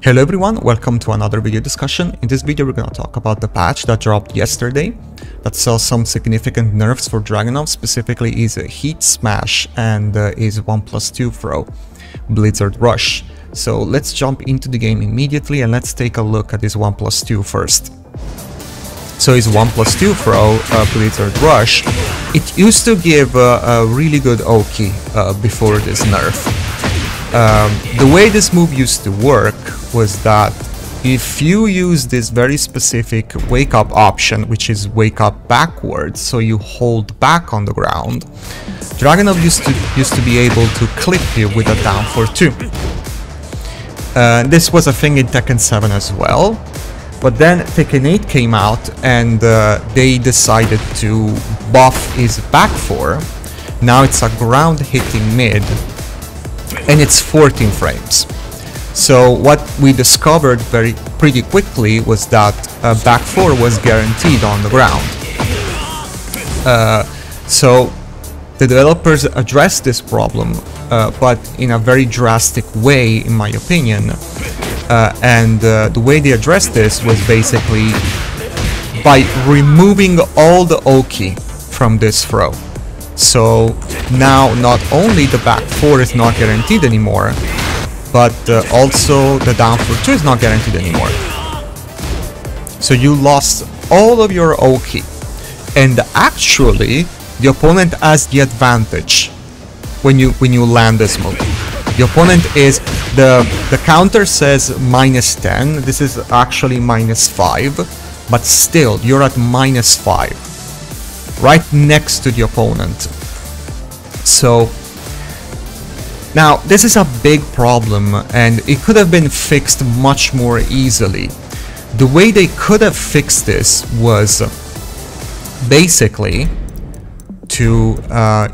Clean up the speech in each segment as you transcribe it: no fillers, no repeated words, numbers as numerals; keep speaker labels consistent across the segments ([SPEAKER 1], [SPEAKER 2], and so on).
[SPEAKER 1] Hello everyone, welcome to another video discussion. In this video we're going to talk about the patch that dropped yesterday that saw some significant nerfs for Dragunov, specifically is a Heat Smash and is 1+2 throw, Blizzard Rush. So let's jump into the game immediately and let's take a look at this 1+2 first. So it's 1+2 throw, Blizzard Rush. It used to give a really good Oki before this nerf. The way this move used to work was that if you use this very specific wake up option, which is wake up backwards, so you hold back on the ground, Dragunov used to be able to clip you with a down for 2. This was a thing in Tekken 7 as well, but then Tekken 8 came out and they decided to buff his back 4. Now it's a ground hitting mid and it's 14 frames. So what we discovered pretty quickly was that back 4 was guaranteed on the ground. So the developers addressed this problem, but in a very drastic way, in my opinion. The way they addressed this was basically by removing all the Oki from this throw. So now not only the back 4 is not guaranteed anymore, but also the down for 2 is not guaranteed anymore. So you lost all of your Oki, and actually the opponent has the advantage when you land this move. The opponent is the counter says -10. This is actually -5, but still you're at -5, right next to the opponent. So now this is a big problem and it could have been fixed much more easily. The way they could have fixed this was basically to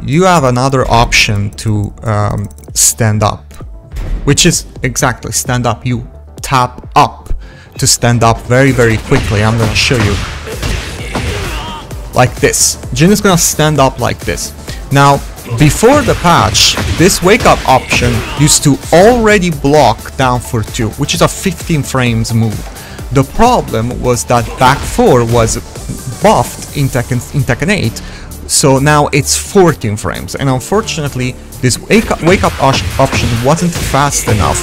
[SPEAKER 1] you have another option to stand up, which is exactly stand up. You tap up to stand up very quickly. I'm gonna show you like this. Jin is gonna stand up like this. Now before the patch, this wake up option used to already block down for 2, which is a 15 frames move. The problem was that back 4 was buffed in Tekken 8, so now it's 14 frames, and unfortunately this wake up option wasn't fast enough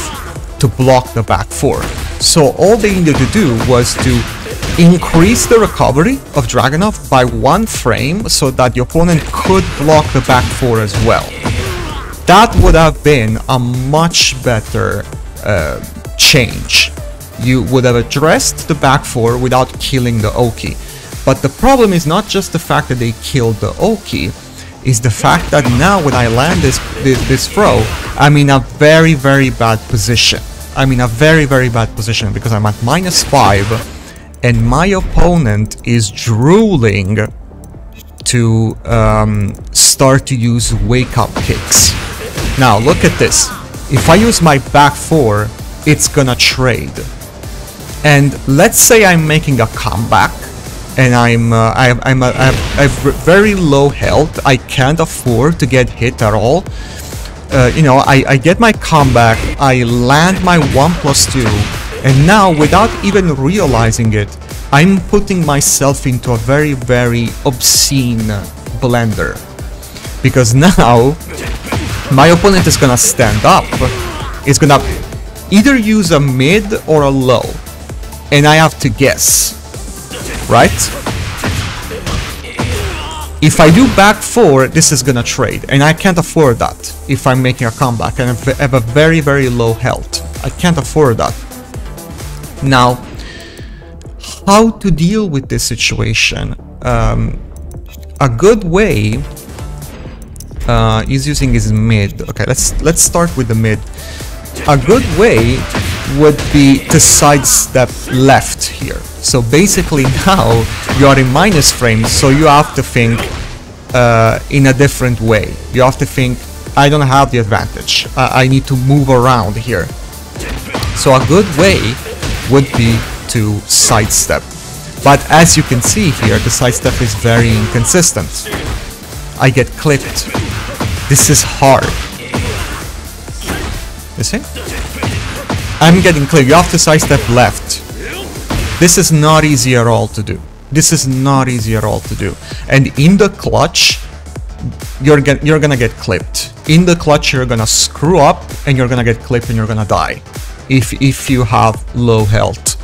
[SPEAKER 1] to block the back 4. So all they needed to do was to increase the recovery of Dragunov by 1 frame so that the opponent could block the back 4 as well. That would have been a much better change. You would have addressed the back 4 without killing the Oki. But the problem is not just the fact that they killed the Oki, is the fact that now when I land this throw, I'm in a very bad position. I'm in a very bad position because I'm at -5 and my opponent is drooling to start to use wake up kicks. Now look at this. If I use my back 4, it's gonna trade. And let's say I'm making a comeback and I have very low health. I can't afford to get hit at all. You know, I get my comeback, I land my 1+2, and now without even realizing it, I'm putting myself into a very obscene blender. Because now my opponent is gonna stand up, it's gonna either use a mid or a low, and I have to guess, right? If I do back 4, this is gonna trade, and I can't afford that if I'm making a comeback and I have a very low health. I can't afford that. Now, how to deal with this situation? A good way is using his mid. Okay, let's start with the mid. A good way would be to sidestep left here. So basically now you are in minus frames, so you have to think in a different way. You have to think, I don't have the advantage. I need to move around here. So a good way would be to sidestep. But as you can see here, the sidestep is very inconsistent. I get clipped. This is hard. You see? I'm getting clipped. You have to sidestep left. This is not easy at all to do. This is not easy at all to do. And in the clutch, you're gonna get clipped. In the clutch, you're gonna screw up and you're gonna get clipped and you're gonna die if you have low health.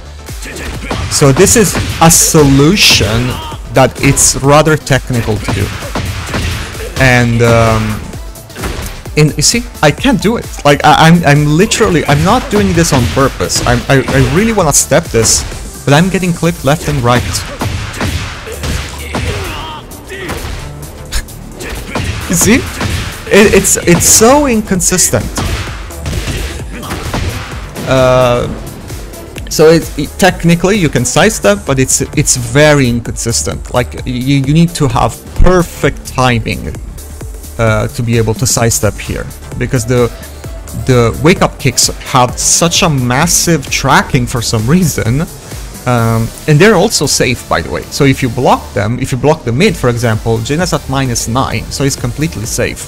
[SPEAKER 1] So this is a solution that it's rather technical to do. And you see, I can't do it. Like I'm literally, I'm not doing this on purpose. I really want to step this, but I'm getting clipped left and right. You see, it's so inconsistent. So technically you can sidestep, but it's very inconsistent. Like you need to have perfect timing to be able to sidestep here, because the wake up kicks have such a massive tracking for some reason, and they're also safe, by the way. So if you block them, if you block the mid, for example, Jin is at -9, so it's completely safe.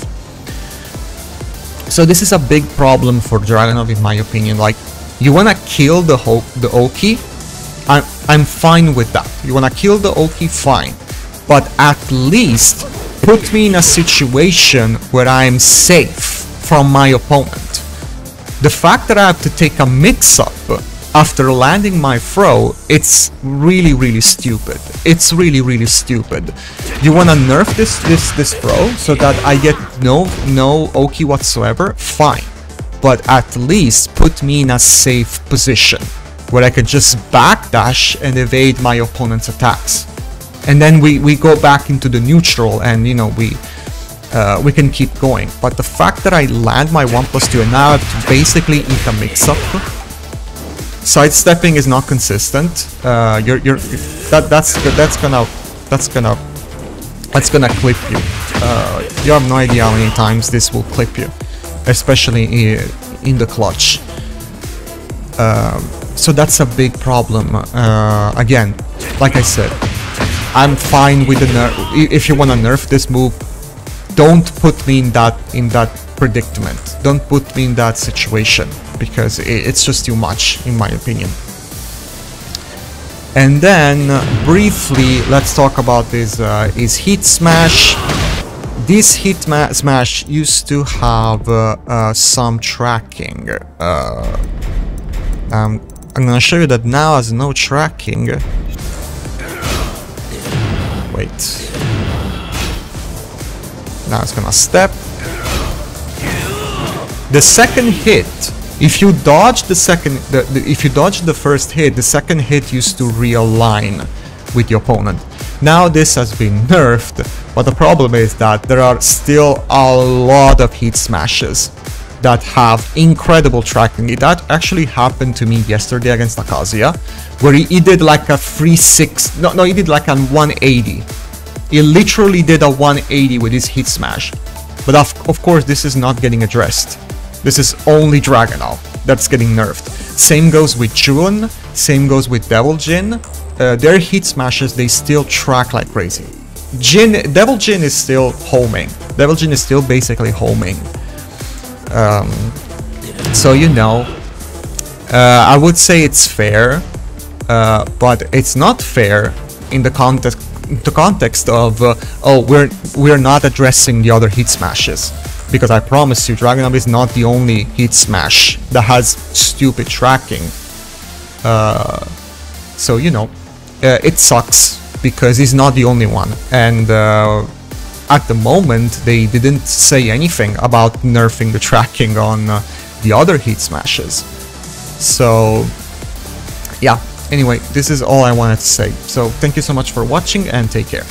[SPEAKER 1] So this is a big problem for Dragunov, in my opinion. Like, you wanna kill the Oki, I'm fine with that. You wanna kill the Oki, fine, but at least put me in a situation where I'm safe from my opponent. The fact that I have to take a mix-up after landing my throw, it's really stupid. It's really stupid. You wanna nerf this throw so that I get no Oki whatsoever? Fine. But at least put me in a safe position where I can just backdash and evade my opponent's attacks. And then we go back into the neutral, and you know, we can keep going. But the fact that I land my 1+2 and now I have to basically eat a mix-up. Sidestepping is not consistent. That's gonna clip you. You have no idea how many times this will clip you, especially in the clutch. So that's a big problem. Again, like I said, I'm fine with the nerf. If you want to nerf this move, don't put me in that predicament. Don't put me in that situation, because it's just too much, in my opinion. And then briefly, let's talk about his heat smash. This heat smash used to have some tracking. I'm gonna show you that now has no tracking. Wait. Now it's gonna step. The second hit, if you dodge if you dodge the first hit, the second hit used to realign with the opponent. Now this has been nerfed, but the problem is that there are still a lot of heat smashes that have incredible tracking. That actually happened to me yesterday against Akazuya, where he did like a 360, no, he did like a 180. He literally did a 180 with his heat smash. But of course, this is not getting addressed. This is only Dragunov that's getting nerfed. Same goes with Jun, same goes with Devil Jin. Their heat smashes, they still track like crazy. Devil Jin is still homing. Devil Jin is still basically homing. So you know, I would say it's fair, but it's not fair in the context of oh, we're not addressing the other heat smashes, because I promise you, Dragunov is not the only heat smash that has stupid tracking. So you know, it sucks because he's not the only one, and at the moment they didn't say anything about nerfing the tracking on the other heat smashes. So yeah, anyway, this is all I wanted to say. So thank you so much for watching and take care.